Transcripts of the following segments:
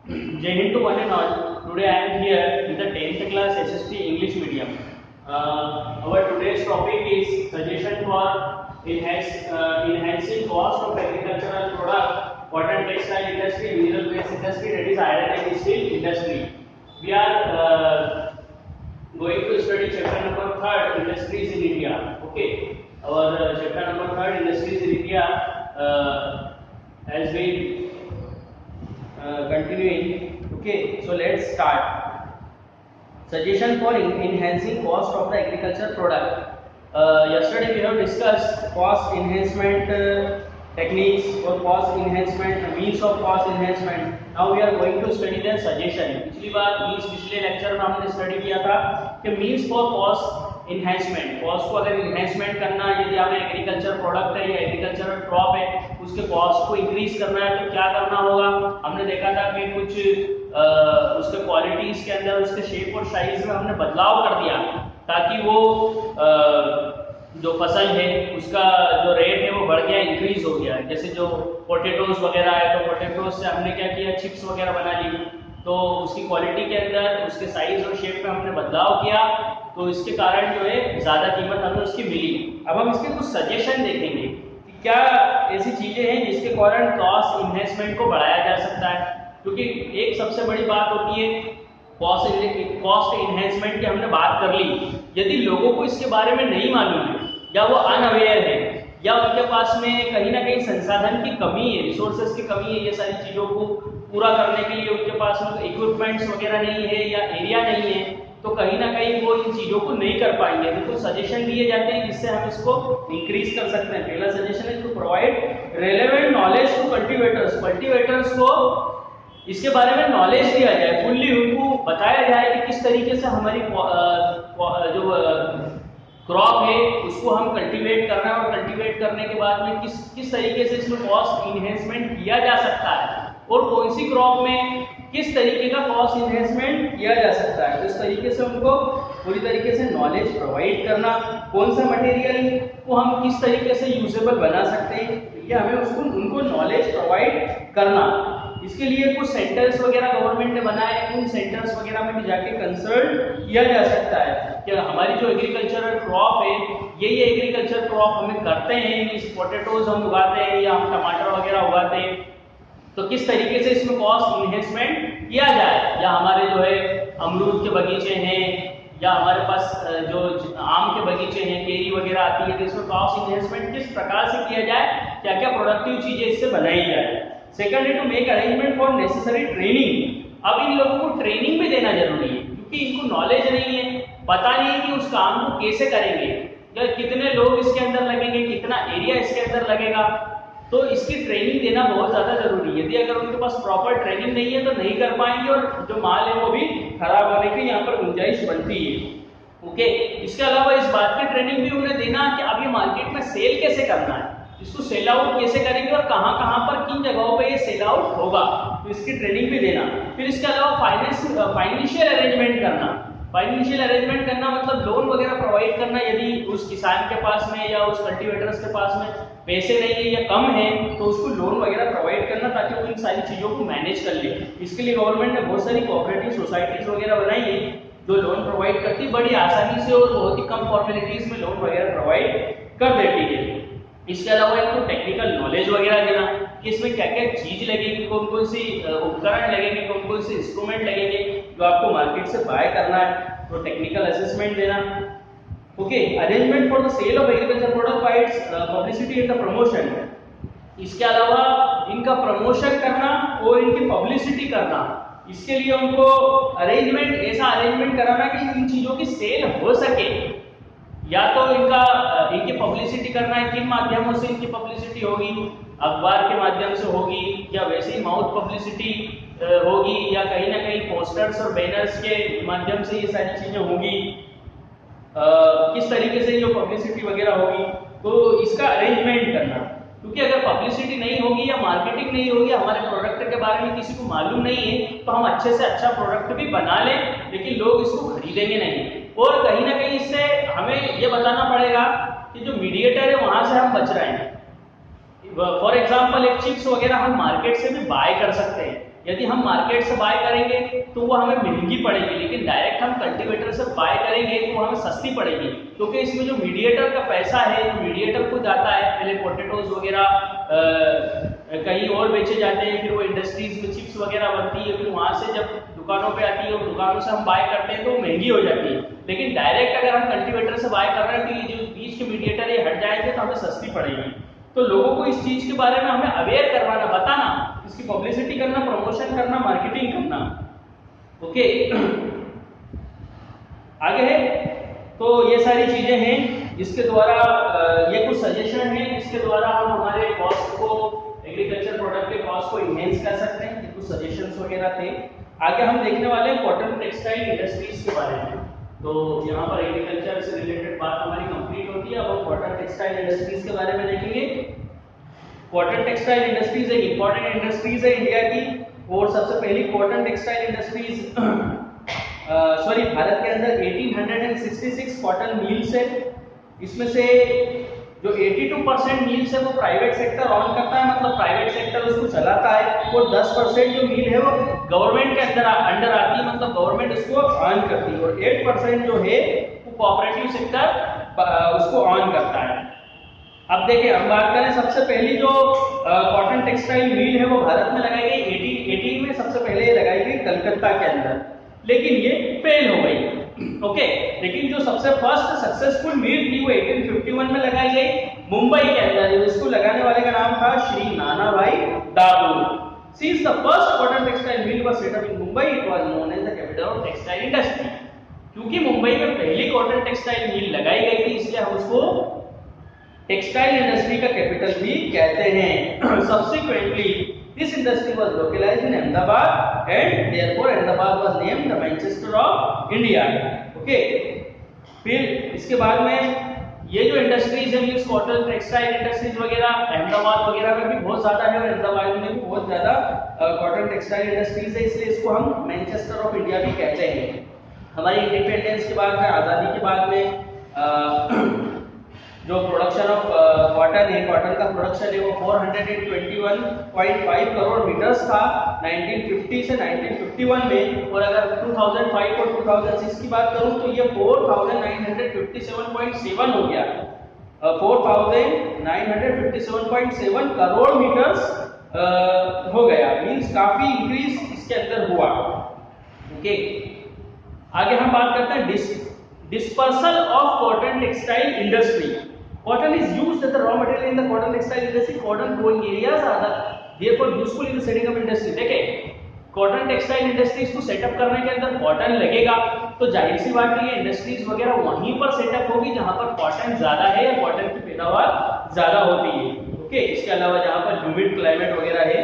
Jai Hind to one and all. Today I am here in the 10th class SST English medium. Our today's topic is suggestion for enhancing cost of agricultural product, cotton textile industry, mineral based industry, that is iron and steel industry. We are going to study chapter number 3, industries in India. Okay, our chapter number 3, industries in India, has been continuing. Okay, so let's start. Suggestion for enhancing cost of the agriculture product. Yesterday we have discussed cost enhancement techniques or cost enhancement means of cost enhancement. Now we are going to study their suggestion. पिछले lecture में हमने study किया था कि means for cost enhancement. Cost को अगर enhancement करना है, यदि हमें एग्रीकल्चर प्रोडक्ट है या एग्रीकल्चरल क्रॉप है, उसके कॉस्ट को इंक्रीज करना है तो क्या करना होगा. हमने देखा था कि कुछ उसके क्वालिटीज के अंदर उसके शेप और साइज में हमने बदलाव कर दिया ताकि वो जो फसल है उसका जो रेट है वो बढ़ गया, इंक्रीज हो गया. जैसे जो पोटैटोज वगैरह है तो पोटैटोज से हमने क्या किया, चिप्स वगैरह बना ली, तो उसकी क्वालिटी के अंदर उसके साइज और शेप में हमने बदलाव किया, तो इसके कारण जो है ज़्यादा कीमत हमें उसकी मिली. अब हम इसके कुछ सजेशन देखेंगे कि क्या ऐसी चीज़ें हैं जिसके कारण कॉस्ट इन्वेस्टमेंट को बढ़ाया जा सकता है. क्योंकि एक सबसे बड़ी बात होती है कॉस्ट इन्हेंसमेंट की हमने बात कर ली. यदि लोगों को इसके बारे में नहीं मालूम है या वो अनअवेयर है या उनके पास में कहीं ना कहीं संसाधन की कमी है, रिसोर्सेज की कमी है, ये सारी चीज़ों को पूरा करने के लिए उनके पास में इक्विपमेंट्स वगैरह नहीं है या एरिया नहीं है, तो कहीं ना कहीं वो इन चीज़ों को नहीं कर पाएंगे. तो कुछ सजेशन दिए जाते हैं जिससे हम इसको इंक्रीज कर सकते हैं. पहला सजेशन है to provide relevant knowledge to cultivators को इसके बारे में नॉलेज दिया जाए, फुल्ली उनको बताया जाए कि किस तरीके से हमारी जो क्रॉप है उसको हम कल्टीवेट करना है और कल्टीवेट करने के बाद में किस तरीके से इसमें कॉस्ट इन्हेंसमेंट किया जा सकता है और कौन सी क्रॉप में किस तरीके का कॉस्ट इन्हेंसमेंट किया जा सकता है. तो इस तरीके से उनको पूरी तरीके से नॉलेज प्रोवाइड करना, कौन सा मटेरियल को हम किस तरीके से यूजेबल बना सकते हैं, ये हमें उनको नॉलेज प्रोवाइड करना. इसके लिए कुछ सेंटर्स वगैरह गवर्नमेंट ने बनाए, उन सेंटर्स वगैरह में भी जाके कंसल्ट किया जा सकता है कि हमारी जो एग्रीकल्चरल क्रॉप है ये एग्रीकल्चर क्रॉप हमें करते हैं, इस पोटैटोज हम उगाते हैं या हम टमाटर वगैरह उगाते हैं, तो किस तरीके से इसमें कॉस्ट इन्वेस्टमेंट किया जाए. या हमारे जो है अमरूद के बगीचे हैं या हमारे पास जो आम के बगीचे हैं, केरी वगैरह आती है, तो इसमें कॉस्ट इन्वेस्टमेंट किस प्रकार से किया जाए, क्या क्या प्रोडक्टिव चीजें इससे बनाई जाए. सेकंड है to make arrangement for necessary training. अब इन लोगों को ट्रेनिंग भी देना जरूरी है क्योंकि इनको नॉलेज नहीं है, पता नहीं है कि उस काम को कैसे करेंगे या कितने लोग इसके अंदर लगेंगे, कितना एरिया इसके अंदर लगेगा, तो इसकी ट्रेनिंग देना बहुत ज़्यादा जरूरी है. यदि अगर उनके पास प्रॉपर ट्रेनिंग नहीं है तो नहीं कर पाएंगे और जो माल है वो भी खराब होने की यहाँ पर गुंजाइश बनती है. ओके, इसके अलावा इस बात की ट्रेनिंग भी उन्हें देना कि अब ये मार्केट में सेल कैसे करना है, इसको सेल आउट कैसे करेंगे और कहाँ कहाँ पर किन जगहों पे ये सेल आउट होगा, तो इसकी ट्रेनिंग भी देना. फिर इसके अलावा फाइनेंशियल अरेंजमेंट करना मतलब लोन वगैरह प्रोवाइड करना. यदि उस किसान के पास में या उस कल्टीवेटर्स के पास में पैसे नहीं है या कम है तो उसको लोन वगैरह प्रोवाइड करना ताकि वो इन सारी चीज़ों को मैनेज कर ले. इसके लिए गवर्नमेंट ने बहुत सारी कोऑपरेटिव सोसाइटीज वगैरह बनाई है जो लोन प्रोवाइड करती बड़ी आसानी से और बहुत ही कम फॉर्मेलिटीज में लोन वगैरह प्रोवाइड कर देती है. इसके अलावा इनको टेक्निकल नॉलेज वगैरह देना कि इसमें क्या क्या चीज लगेगी, कौन कौन सी उपकरण लगेंगे, कौन कौन से इंस्ट्रूमेंट लगेंगे जो आपको मार्केट से बाय करना है, तो टेक्निकल असेसमेंट देना. Okay, arrangement for the sale of agriculture product by its publicity and the promotion. इसके अलावा इनका प्रमोशन करना और इनकी पब्लिसिटी करना. इसके लिए उनको ऐसा अरेंजमेंट कराना कि इन चीजों की सेल हो सके. या तो इनकी पब्लिसिटी करना है, किन माध्यमों से इनकी पब्लिसिटी होगी, अखबार के माध्यम से होगी या वैसे ही माउथ पब्लिसिटी होगी या कहीं ना कहीं पोस्टर्स और बैनर्स के माध्यम से ये सारी चीजें होंगी. किस तरीके से जो पब्लिसिटी वगैरह होगी, तो इसका अरेंजमेंट करना. क्योंकि अगर पब्लिसिटी नहीं होगी या मार्केटिंग नहीं होगी, हमारे प्रोडक्ट के बारे में किसी को मालूम नहीं है, तो हम अच्छे से अच्छा प्रोडक्ट भी बना लें लेकिन लोग इसको खरीदेंगे नहीं. और कहीं ना कहीं इससे हमें ये बताना पड़ेगा कि जो मीडिएटर है वहां से हम बच रहे हैं. फॉर एग्जाम्पल एक चिप्स वगैरह हम मार्केट से भी बाय कर सकते हैं, यदि हम मार्केट से बाय करेंगे तो वो हमें महंगी पड़ेगी, लेकिन डायरेक्ट हम कल्टीवेटर से बाय करेंगे तो वो हमें सस्ती पड़ेगी, क्योंकि इसमें जो मीडिएटर का पैसा है, मीडिएटर को जाता है, पहले पोटैटोज वगैरह कहीं और बेचे जाते हैं, फिर वो इंडस्ट्रीज में चिप्स वगैरह बनती है, फिर वहां से जब दुकानों पे आती है और दुकानों से हम बाय करते हैं तो महंगी हो जाती है। लेकिन डायरेक्ट अगर हम कल्टीवेटर से बाय कर रहे हैं तो ये जो बीच के मीडिएटर ये हट जाएंगे तो हमें सस्ती पड़ेगी। तो लोगों को इस चीज के बारे में हमें अवेयर करवाना, बताना, इसकी पब्लिसिटी करना, प्रमोशन करना, मार्केटिंग करना। ओके, आगे है तो ये सारी चीजें हैं जिसके द्वारा ये कुछ सजेशन है जिसके द्वारा हम हमारे कॉस्ट को, एग्रीकल्चर प्रोडक्ट के कॉस्ट को इनहेंस कर सकते हैं। ये कुछ सजेशंस वगैरह थे। आगे हम देखने वाले हैं कॉटन टेक्सटाइल इंडस्ट्रीज के बारे में। तो यहाँ पर एग्रीकल्चर से रिलेटेड बात हमारी कंप्लीट होती है। अब हम कॉटन टेक्सटाइल इंडस्ट्रीज के बारे में देखेंगे। कॉटन टेक्सटाइल इंडस्ट्रीज एक इंपॉर्टेंट इंडस्ट्रीज है इंडिया की, और सबसे पहली कॉटन टेक्सटाइल इंडस्ट्रीज भारत के अंदर 1866 कॉटन मिल्स है। इसमें से जो 82% मिल्स है वो प्राइवेट सेक्टर ऑन करता है, मतलब प्राइवेट सेक्टर उसको चलाता है, और 10% जो मिल है वो गवर्नमेंट के अंदर अंडर आती है, मतलब गवर्नमेंट उसको ऑन करती है, और 8% जो है वो कोऑपरेटिव सेक्टर उसको ऑन करता है। अब देखिए, हम बात करें सबसे पहली जो कॉटन टेक्सटाइल मिल है वो भारत में लगाई गई 1818 में, सबसे पहले लगाई गई कलकत्ता के अंदर, लेकिन ये फेल हो गई। ओके, लेकिन जो सबसे फर्स्ट सक्सेसफुल मिल थी वो 1851 में लगाई गई मुंबई के अंदर। इसको लगाने वाले का नाम था Shri Nanabhai Dabhol. Since the first cotton textile mill was set up in Mumbai, it was known as the capital of textile industry. क्योंकि मुंबई में पहली कॉटन टेक्सटाइल मिल लगाई गई थी, इसलिए हम उसको टेक्सटाइल इंडस्ट्री का कैपिटल भी कहते हैं। Subsequently, this industry was localized in Ahmedabad and therefore Ahmedabad was named the Manchester of India. Okay, फिर इसके बाद में ये जो इंडस्ट्रीज है, मिल्स, कॉटन टेक्सटाइल इंडस्ट्रीज वगैरह अहमदाबाद वगैरह में भी बहुत ज्यादा है, और अहमदाबाद में भी बहुत ज्यादा कॉटन टेक्सटाइल इंडस्ट्रीज है, इसलिए इसको हम मैनचेस्टर ऑफ इंडिया भी कहते हैं। हमारी इंडिपेंडेंस के बाद में, आज़ादी के बाद में जो प्रोडक्शन ऑफ कॉटन है, कॉटन का प्रोडक्शन है वो 421.5 करोड़ मीटर्स था 1950 से 1951 में, और अगर 2005 और 2006 की बात करूं तो ये 4957.7 हो गया। 4957.7 करोड़ मीटर्स हो गया, मींस काफी इंक्रीज इसके अंदर हुआ। ओके, आगे हम बात करते हैं dispersal of cotton textile industry. Cotton is used as the raw material in the cotton textile industry. Cotton growing areas are therefore useful in the setting up industry. देखिए, कॉटन टेक्सटाइल इंडस्ट्रीज को setup करने के अंदर cotton लगेगा, तो जाहिर सी बात है ये इंडस्ट्रीज वगैरह वहीं पर सेटअप होगी जहां पर कॉटन ज्यादा है या कॉटन की पैदावार ज्यादा होती है। ओके, इसके अलावा जहां पर ह्यूमिड क्लाइमेट वगैरह है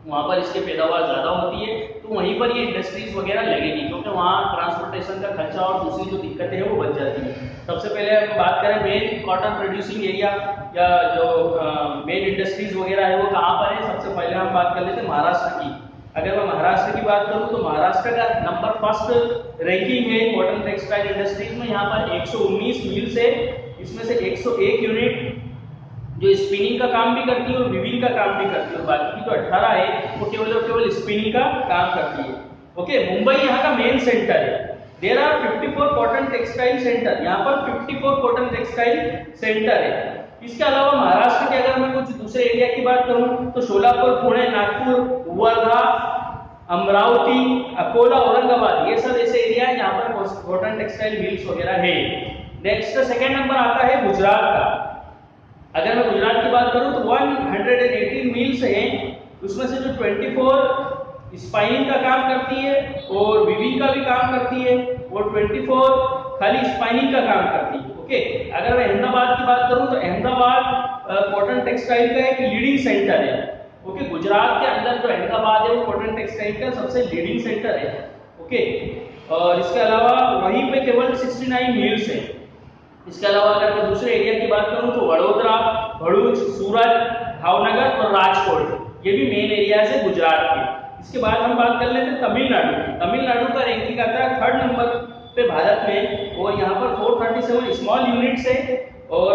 वहां पर इसकी पैदावार ज्यादा होती है, तो वहीं पर ये इंडस्ट्रीज वगैरह लगेगी, क्योंकि वहां ट्रांसपोर्टेशन का खर्चा और दूसरी जो दिक्कतें हैं वो बच जाती है। सबसे पहले हम बात करें मेन कॉटन प्रोड्यूसिंग एरिया या जो मेन इंडस्ट्रीज वगैरह है वो कहाँ पर है। सबसे पहले हम बात कर लेते हैं महाराष्ट्र की। अगर मैं महाराष्ट्र की बात करूं तो महाराष्ट्र का नंबर फर्स्ट रैंकिंग है कॉटन टेक्सटाइल इंडस्ट्रीज में। यहाँ पर 119 मिल्स है, इसमें से 101 यूनिट जो स्पिनिंग का काम भी करती है और वीविंग का काम भी करती है, और बाकी की जो 18 है वो केवल और केवल स्पिनिंग का काम करती है। ओके, मुंबई यहाँ का मेन सेंटर है। There are 54 cotton textile centre, यहाँ पर 54 कॉटन टेक्सटाइल सेंटर है। इसके अलावा महाराष्ट्र के अगर मैं कुछ दूसरे एरिया की बात करूं तो सोलापुर, पुणे, नागपुर, वर्धा, अमरावती, अकोला, औरंगाबाद, ये सब ऐसे एरिया है जहाँ पर कॉटन टेक्सटाइल मिल्स वगैरह है। नेक्स्ट सेकंड नंबर आता है गुजरात का। अगर मैं गुजरात की बात करूं तो 118 मिल्स हैं, उसमें से जो 24 स्पाइनिंग का काम करती है और वीविंग का भी काम करती है, और 24 खाली स्पाइनिंग का काम करती है। ओके, अगर मैं अहमदाबाद की बात करूं तो अहमदाबाद कॉटन टेक्सटाइल का एक लीडिंग सेंटर है। ओके, गुजरात के अंदर जो अहमदाबाद है वो कॉटन टेक्सटाइल का सबसे लीडिंग सेंटर है। ओके, और इसके अलावा वहीं पे केवल 69 मिल्स है। इसके अलावा अगर मैं दूसरे एरिया की बात करूं तो वडोदरा, भरूच, सूरत, भावनगर और राजकोट, ये भी मेन एरियाज है गुजरात के। इसके बाद हम बात कर लेते हैं तमिलनाडु। तमिलनाडु का रैंकिंग आता है 3rd नंबर पे भारत में, और यहाँ पर 437 स्मॉल यूनिट्स है, और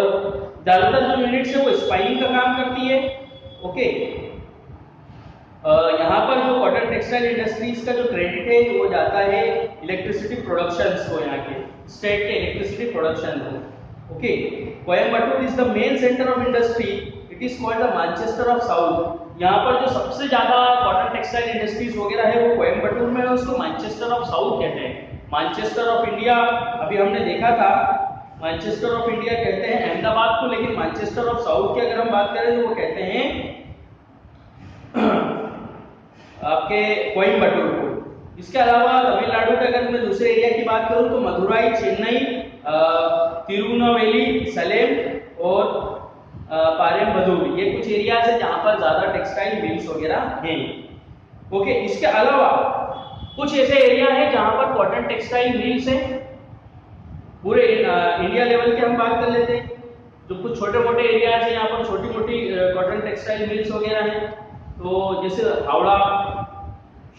ज्यादातर जो यूनिट्स है वो स्पाइनिंग का काम करती है। ओके, यहाँ पर जो कॉटन टेक्सटाइल इंडस्ट्रीज का जो क्रेडिट है वो जाता है इलेक्ट्रिसिटी प्रोडक्शंस को, यहाँ के स्टेट के इलेक्ट्रिसिटी प्रोडक्शन को। Okay, Coimbatore is the main centre of industry, it is called the Manchester of south. यहाँ पर जो सबसे ज्यादा कॉटन टेक्सटाइल इंडस्ट्रीज वगैरह है वो कोयम्बटूर में है, उसको मैनचेस्टर ऑफ साउथ कहते हैं। मैनचेस्टर ऑफ इंडिया अभी हमने देखा था, मैनचेस्टर ऑफ इंडिया कहते हैं अहमदाबाद को, लेकिन मैनचेस्टर ऑफ साउथ की अगर हम बात करें तो वो कहते हैं आपके कोयम्बटूर को। इसके अलावा तमिलनाडु के अगर मैं दूसरे एरिया की बात करूं तो मदुराई, चेन्नई, तिरुनेलवेली, सलेम और पारेम्बदूर, ये कुछ एरियाज है जहां पर ज्यादा टेक्सटाइल मिल्स वगैरह हैं। ओके, इसके अलावा कुछ ऐसे एरिया है जहां पर कॉटन टेक्सटाइल मिल्स हैं। पूरे इंडिया लेवल की हम बात कर लेते हैं, जो कुछ छोटे मोटे एरियाज है यहाँ पर छोटी मोटी कॉटन टेक्सटाइल मिल्स वगैरह हैं। तो जैसे हावड़ा,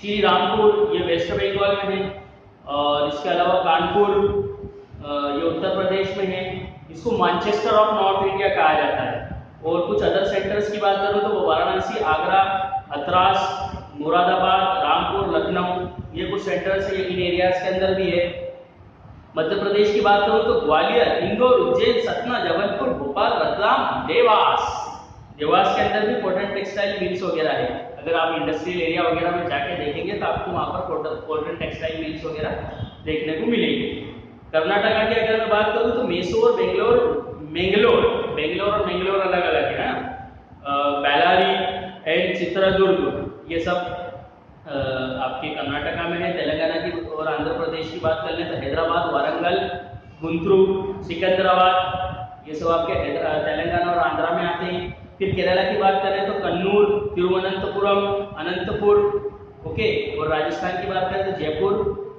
श्री रामपुर, ये वेस्ट बंगाल में है, और इसके अलावा कानपुर, ये उत्तर प्रदेश में है। इसको मैनचेस्टर ऑफ नॉर्थ इंडिया कहा जाता है। और कुछ अदर सेंटर्स की बात करूँ तो वो वाराणसी, आगरा, हथरास, मुरादाबाद, रामपुर, लखनऊ, ये कुछ सेंटर्स है, इन एरियाज के अंदर भी है। मध्य प्रदेश की बात करूँ तो ग्वालियर, इंदौर, उज्जैन, सतना, जबलपुर, भोपाल, रतलाम, देवास, देवास के अंदर भी कॉटन टेक्सटाइल मिल्स वगैरह है। अगर आप इंडस्ट्रियल एरिया वगैरह में जाके देखेंगे तो आपको वहाँ पर कॉटन टेक्सटाइल मिल्स वगैरह देखने को मिलेंगे। कर्नाटका की अगर मैं बात करूँ तो मैसूर, बेंगलोर और मैंगलोर अलग अलग है ना, बेलारी एंड चित्रदुर्ग, ये सब आपके कर्नाटका में है। तेलंगाना की और आंध्र प्रदेश की बात कर लें तो हैदराबाद, वारंगल, गुंटूर, सिकंदराबाद, ये सब आपके तेलंगाना और आंध्रा में आते हैं। फिर केरला की बात करें तो कन्नूर, तिरुवनंतपुरम, अनंतपुर, ओके, और राजस्थान की बात करें तो जयपुर,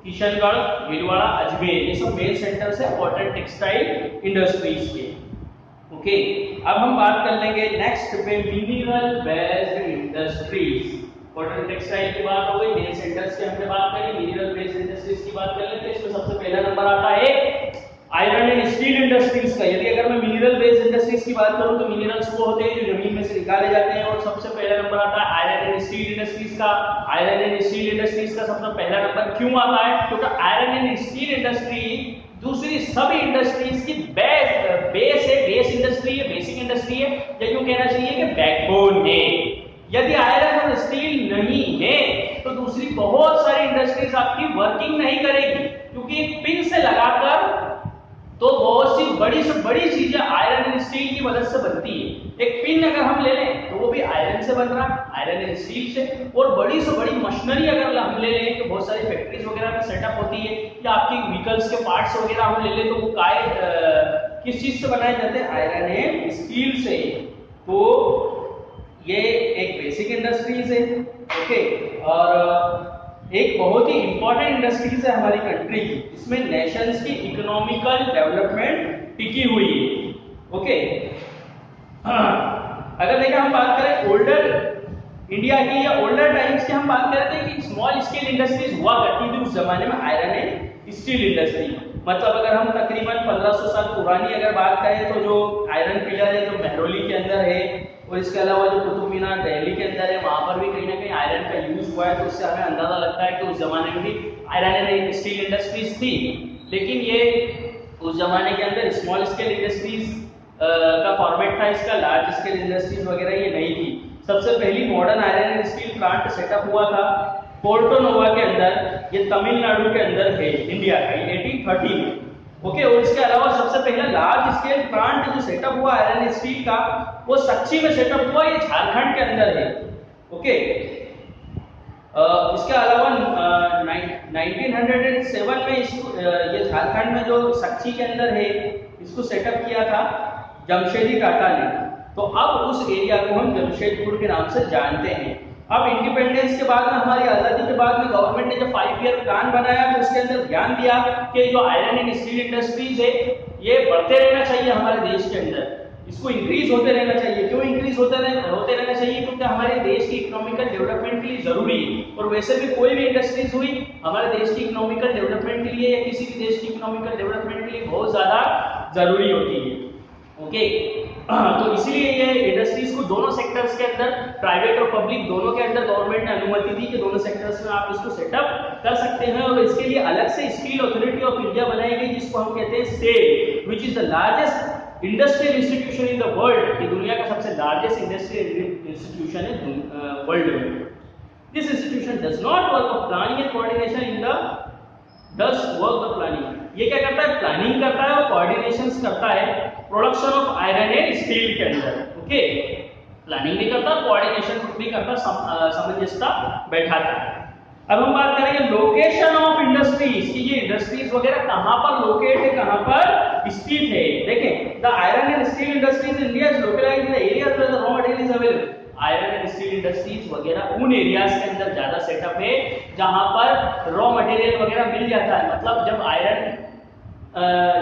किशनगढ़, भीलवाड़ा, अजमेर, ये सब मेन सेंटर्स है कॉटन टेक्सटाइल इंडस्ट्रीज के। ओके, अब हम बात कर लेंगे नेक्स्ट पे mineral based industries. Cotton textile की बात हो गई, मेन सेंटर्स की हमने बात करी, मिनरल बेस्ड इंडस्ट्रीज की बात कर लेते हैं। इसमें सबसे पहला नंबर आता है आयरन एंड स्टील इंडस्ट्रीज का। यदि अगर मैं मिनरल बेस्ड इंडस्ट्रीज की बात करूं तो मिनरल्स वो होते हैं जो जमीन में से निकाले जाते हैं, और सबसे पहला नंबर आता है आयरन एंड स्टील इंडस्ट्रीज का। आयरन एंड स्टील इंडस्ट्रीज का सबसे पहला नंबर क्यों आता है? क्योंकि आयरन एंड स्टील इंडस्ट्री दूसरी सभी इंडस्ट्रीज की बेस है, बेस इंडस्ट्री है, बेसिक इंडस्ट्री है, या यूं कहना चाहिए कि बैकबोन है। यदि आयरन और स्टील नहीं है तो दूसरी बहुत सारी इंडस्ट्रीज आपकी वर्किंग नहीं करेगी, क्योंकि एक पिन से लगाकर तो बहुत सी बड़ी चीजें आयरन एंड स्टील की मदद से बनती है। एक पिन अगर हम ले लें तो वो भी आयरन से बन रहा है, आयरन एंड स्टील से। और बड़ी से बड़ी मशीनरी अगर हम ले लें तो बहुत सारी फैक्ट्रीज वगैरह में सेटअप होती है, या आपकी व्हीकल्स के पार्ट्स वगैरह हम ले लें तो वो किस चीज से बनाए जाते हैं? आयरन एंड स्टील से। तो ये एक बेसिक इंडस्ट्रीज है। ओके, और एक बहुत ही इंपॉर्टेंट इंडस्ट्रीज है हमारी कंट्री की, इसमें नेशंस की इकोनॉमिकल डेवलपमेंट टिकी हुई है। ओके, अगर देखिए हम बात करें ओल्डर इंडिया की या ओल्डर टाइम्स की, हम बात करते हैं कि स्मॉल स्केल इंडस्ट्रीज हुआ करती थी उस जमाने में आयरन एंड स्टील इंडस्ट्री। मतलब अगर हम तकरीबन 1500 साल पुरानी अगर बात करें तो जो आयरन पिलर है जो महरौली के अंदर है, और इसके अलावा जो कुतुब मीनार दिल्ली के अंदर है, वहां पर भी कहीं ना कहीं आयरन का यूज हुआ है। तो उससे हमें अंदाजा लगता है कि उस जमाने में भी आयरन एंड स्टील इंडस्ट्रीज थी। लेकिन ये उस जमाने के अंदर स्मॉल स्केल इंडस्ट्रीज का फॉर्मेट था, इसका लार्ज स्केल इंडस्ट्रीज वगैरह ये नहीं थी। सबसे पहली modern iron and steel plant setup हुआ था पोर्टो नोवा के अंदर, ये तमिलनाडु के अंदर है, इंडिया का, 1830 में। ओके, और इसके अलावा सबसे पहला लार्ज स्केल प्लांट जो सेटअप हुआ आयरन एंड स्टील का वो सच्ची में सेटअप हुआ, ये झारखंड के अंदर है। ओके, इसके अलावा 1907 में इसको ये झारखंड में जो सच्ची के अंदर है इसको सेटअप किया था जमशेदी टाटा ने। तो अब उस एरिया को हम जमशेदपुर के नाम से जानते हैं। अब इंडिपेंडेंस के बाद में, हमारी आजादी के बाद में गवर्नमेंट ने जब 5 ईयर प्लान बनाया तो उसके अंदर ध्यान दिया कि जो आयरन एंड स्टील इंडस्ट्रीज है ये बढ़ते रहना चाहिए हमारे देश के अंदर, इसको इंक्रीज होते रहना चाहिए। क्यों इंक्रीज होते रहना चाहिए? क्योंकि हमारे देश की इकोनॉमिकल डेवलपमेंट के लिए जरूरी है। और वैसे भी कोई भी इंडस्ट्रीज हुई हमारे देश की इकोनॉमिकल डेवलपमेंट के लिए या किसी भी देश की इकोनॉमिकल डेवलपमेंट के लिए बहुत ज्यादा जरूरी होती है। ओके, तो इसीलिए ये इंडस्ट्रीज को दोनों सेक्टर्स के अंदर, प्राइवेट और पब्लिक दोनों के अंदर गवर्नमेंट ने अनुमति दी कि दोनों सेक्टर्स में आप इसको सेटअप कर सकते हैं। और इसके लिए अलग से स्टील अथॉरिटी ऑफ इंडिया बनाई गई, जिसको हम कहते हैं SAIL, which is the largest industrial institution in the world. ये दुनिया का सबसे लार्जेस्ट इंडस्ट्रियल इंस्टीट्यूशन है वर्ल्ड में। This institution does not work of planning and coordination in the does work the planning. ये क्या करता है? प्लानिंग करता है और कोऑर्डिनेशंस करता है production of iron and steel के अंदर। ओके, प्लानिंग भी करता है, कोऑर्डिनेशन भी करता, सामंजस्यता बैठाता है। अब हम बात करेंगे लोकेशन ऑफ इंडस्ट्रीज की, ये इंडस्ट्रीज वगैरह कहां पर लोकेट है, कहां पर स्थित है। देखें, the iron and steel industries in India is localised in the areas where the raw material is available. Iron and steel industries वगैरह उन एरियाज के अंदर ज्यादा सेटअप है जहां पर रॉ मटेरियल वगैरह मिल जाता है। मतलब जब आयरन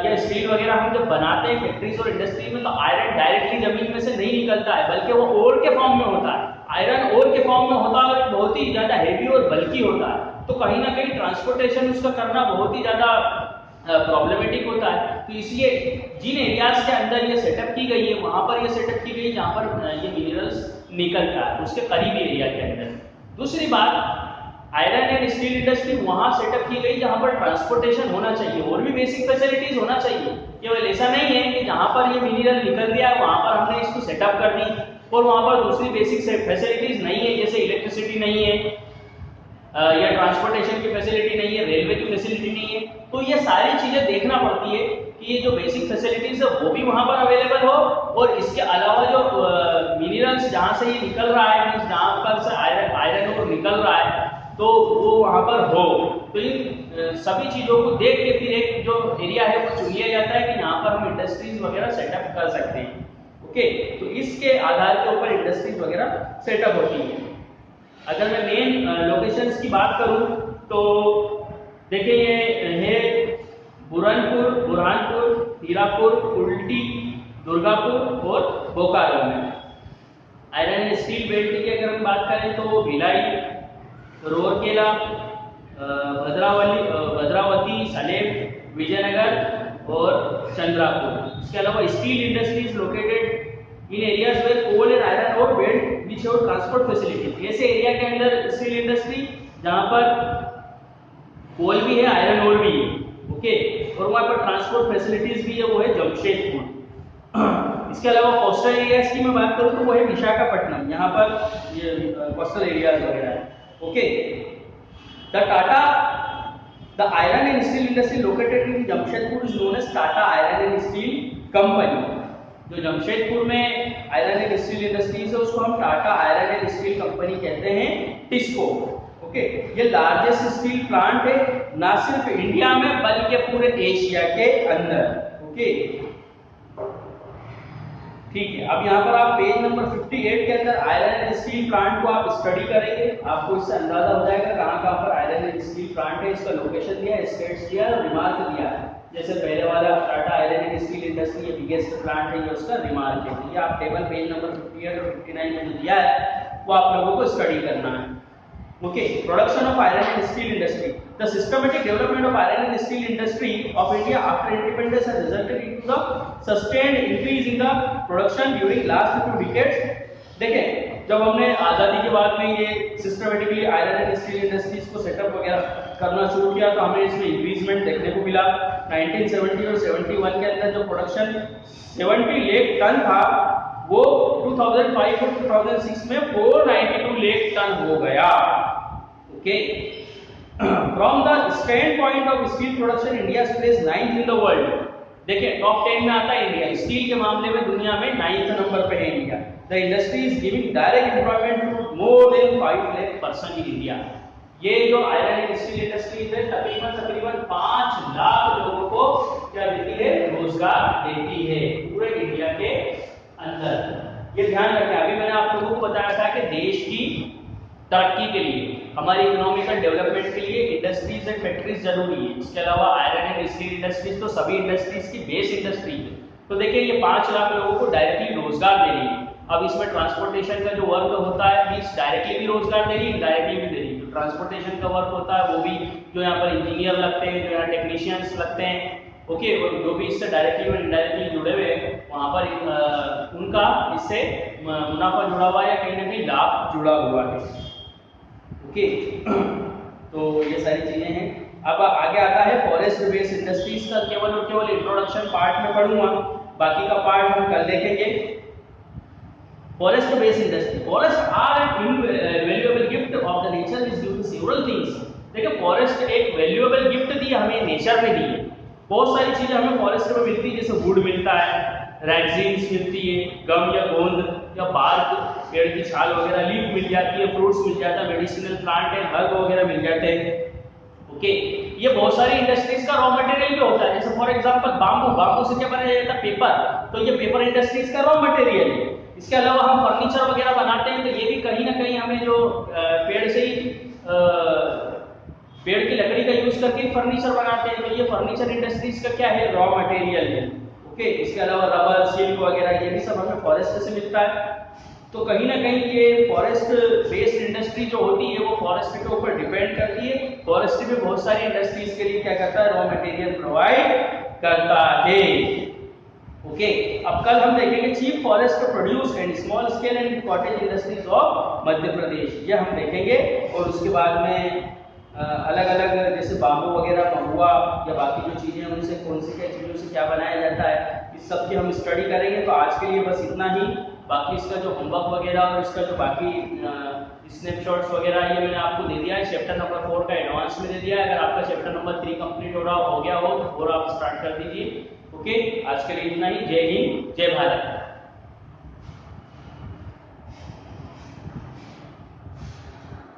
या स्टील वगैरह हम जब बनाते हैं फैक्ट्रीज और इंडस्ट्री में, तो आयरन डायरेक्टली जमीन में से नहीं निकलता है, बल्कि वो ओर के फॉर्म में होता है। आयरन ओर के फॉर्म में होता है और बहुत ही ज्यादा हेवी और बल्की होता है, तो कहीं ना कहीं ट्रांसपोर्टेशन उसका करना बहुत ही ज्यादा प्रॉब्लमेटिक होता है। तो इसलिए जिन एरियाज के अंदर ये सेटअप की गई है, वहां पर ये सेटअप की गई जहां पर ये मिनरल्स निकलता है, उसके करीबी एरिया के अंदर। दूसरी बात, आयरन एंड स्टील इंडस्ट्री वहां सेटअप की गई जहां पर ट्रांसपोर्टेशन होना चाहिए और भी बेसिक फैसिलिटीज होना चाहिए। केवल ऐसा नहीं है कि जहां पर ये मिनरल निकल गया वहां पर हमने इसको सेटअप कर दी और वहां पर दूसरी बेसिक फैसिलिटीज नहीं है, जैसे इलेक्ट्रिसिटी नहीं है या ट्रांसपोर्टेशन की फैसिलिटी नहीं है, रेलवे की फैसिलिटी नहीं है। तो ये सारी चीजें देखना पड़ती है कि ये जो बेसिक फैसिलिटीज है वो भी वहां पर अवेलेबल हो, और इसके अलावा जो मिनरल्स जहां से ये निकल रहा है, जहां पर से आयरन और निकल रहा है, तो वो वहां पर हो। तो इन सभी चीजों को देख के फिर एक जो एरिया है वो चुन लिया जाता है कि यहाँ पर हम इंडस्ट्रीज वगैरह सेटअप कर सकते हैं। ओके, तो इसके आधार के ऊपर इंडस्ट्रीज वगैरह सेटअप होती है। अगर मैं मेन लोकेशंस की बात करूं तो देखिए, ये है बुरहानपुर, हीरापुर, कुल्टी, दुर्गापुर और बोकारो में। आयरन एंड स्टील बेल्ट की अगर हम बात करें तो भिलाई, रोरकेला, भद्रावती, सलेम, विजयनगर और चंद्रापुर। इसके अलावा steel industries located in areas where coal and iron ore belt which have transport facility. ऐसे एरिया के अंदर स्टील इंडस्ट्री जहां पर कोल भी है, आयरन ओर भी है, ओके, और वहां पर ट्रांसपोर्ट फैसिलिटीज भी है, वो है जमशेदपुर। इसके अलावा कोस्टल एरियाज की मैं बात करूं तो वो है विशाखापट्टनम, यहाँ पर ये कोस्टल एरियाज वगैरह है। Okay, the iron and steel industry located in Jamshedpur is known as Tata Iron and Steel Company। जो जमशेदपुर में आयरन एंड स्टील इंडस्ट्रीज है उसको हम Tata iron and steel company कहते हैं, टिस्को। ओके, ये लार्जेस्ट स्टील प्लांट है ना सिर्फ इंडिया में बल्कि पूरे एशिया के अंदर। ओके, ठीक है। अब यहाँ पर आप पेज नंबर 58 के अंदर आयरन एंड स्टील प्लांट को आप स्टडी करेंगे, आपको इससे अंदाजा हो जाएगा कहाँ कहाँ पर आयरन एंड स्टील प्लांट है, इसका लोकेशन दिया है, स्टेट्स दिया है और रिमार्क दिया है। जैसे पहले वाला Tata iron and steel industry ये बिगेस्ट प्लांट है, ये उसका रिमार्क है। ये आप टेबल पेज नंबर 58 और 59 में जो दिया है वो आप लोगों को स्टडी करना है। Okay, production of iron and steel industry. The systematic development of iron and steel industry of India after independence has resulted into the sustained increase in the production during last few decades. देखें, जब हमने आज़ादी के बाद में ये systematically iron and steel industries को setup वगैरह करना शुरू किया तो हमें इसमें इंक्रीजमेंट देखने को मिला। 1970 और 71 के अंदर जो प्रोडक्शन 70 लाख टन था वो 2005 और 2006 में 492 लाख टन हो गया। Okay, from the stand point of steel production India place 9th in the world. देखिए, टॉप 10 में आता है इंडिया, स्टील के मामले में दुनिया में 9th नंबर पे है India. The industry is giving direct employment to more than 5 lakh person in India. ये जो आयरन एंड स्टील इंडस्ट्रीज है तकरीबन 5 लाख लोगों को क्या देती है, रोजगार देती है पूरे इंडिया के अंदर। ये ध्यान रखें, अभी मैंने आप लोगों को बताया था कि देश की तरक्की के लिए, हमारी इकोनॉमिकल डेवलपमेंट के लिए इंडस्ट्रीज एंड फैक्ट्रीज जरूरी है। इसके अलावा आयरन एंड स्टील इंडस्ट्रीज तो सभी इंडस्ट्रीज की बेस इंडस्ट्री है। तो देखिए, ये 5 लाख लोगों को डायरेक्टली रोजगार दे रही है। अब इसमें ट्रांसपोर्टेशन का जो वर्क होता है मींस डायरेक्टली भी रोजगार दे रही है, इनडायरेक्टली भी दे रही है। जो ट्रांसपोर्टेशन का वर्क होता है वो भी जो यहाँ पर इंजीनियर लगते हैं, जो यहाँ टेक्नीशियंस लगते हैं, ओके, और जो भी इससे डायरेक्टली और इनडायरेक्टली जुड़े हुए हैं वहां पर उनका इससे मुनाफा जुड़ा हुआ है या कहीं ना कहीं लाभ जुड़ा हुआ है। ओके तो ये सारी चीजें हैं। अब आगे आता है फॉरेस्ट बेस्ड इंडस्ट्रीज का, केवल और केवल इंट्रोडक्शन पार्ट में पढ़ूंगा, बाकी का पार्ट हम कल देखेंगे। Forest based industry, forest are an invaluable gift of the nature is due to several things. देखिए फॉरेस्ट एक वैल्यूएबल गिफ्ट दी हमें, नेचर ने दी है। बहुत सारी चीजें हमें फॉरेस्ट में मिलती है, जैसे वुड मिलता है, रेक्सिन्स मिलती है, गम या गोंद या बार्क, पेड़ की छाल वगैरह, लीफ मिल जाती है, फ्रूट्स मिल जाता है, मेडिसिनल प्लांट एंड हर्ब वगैरह मिल जाते हैं। ओके, ये बहुत सारी इंडस्ट्रीज का रॉ मटेरियल भी होता है, जैसे फॉर एग्जांपल बांबू, बांबू से क्या बनाया जाता है, पेपर, तो ये पेपर इंडस्ट्रीज का रॉ मटेरियल है। इसके अलावा हम फर्नीचर वगैरह बनाते हैं, तो ये भी कहीं ना कहीं हमें जो पेड़ से ही पेड़ की लकड़ी का यूज करके फर्नीचर बनाते हैं, तो ये फर्नीचर इंडस्ट्रीज का क्या है, रॉ मटेरियल है। ओके, इसके अलावा रबर, सिल्क वगैरह ये भी सब हमें फॉरेस्ट से मिलता है। तो कहीं ना कहीं ये फॉरेस्ट बेस्ड इंडस्ट्री जो होती है वो फॉरेस्ट के ऊपर डिपेंड करती है। फॉरेस्ट में बहुत सारी इंडस्ट्रीज के लिए क्या करता है, रॉ मटेरियल प्रोवाइड करता है। ओके, अब कल हम देखेंगे chief forest produce and small scale and cottage industries of Madhya Pradesh, ये हम देखेंगे। और उसके बाद में अलग अलग जैसे बांबू वगैरह, महुआ या बाकी जो चीजें उनसे कौन सी क्या चीजों से क्या बनाया जाता है, इस सब की हम स्टडी करेंगे। तो आज के लिए बस इतना ही। बाकी इसका जो होमवर्क वगैरह और इसका जो बाकी स्नैपशॉट्स वगैरह ये मैंने आपको दे दिया है। चैप्टर नंबर 4 का एडवांस में दे दिया है। अगर आपका चैप्टर नंबर 3 कंप्लीट हो गया हो तो 4 आप स्टार्ट कर दीजिए। ओके, आज के लिए इतना ही। जय हिंद, जय भारत।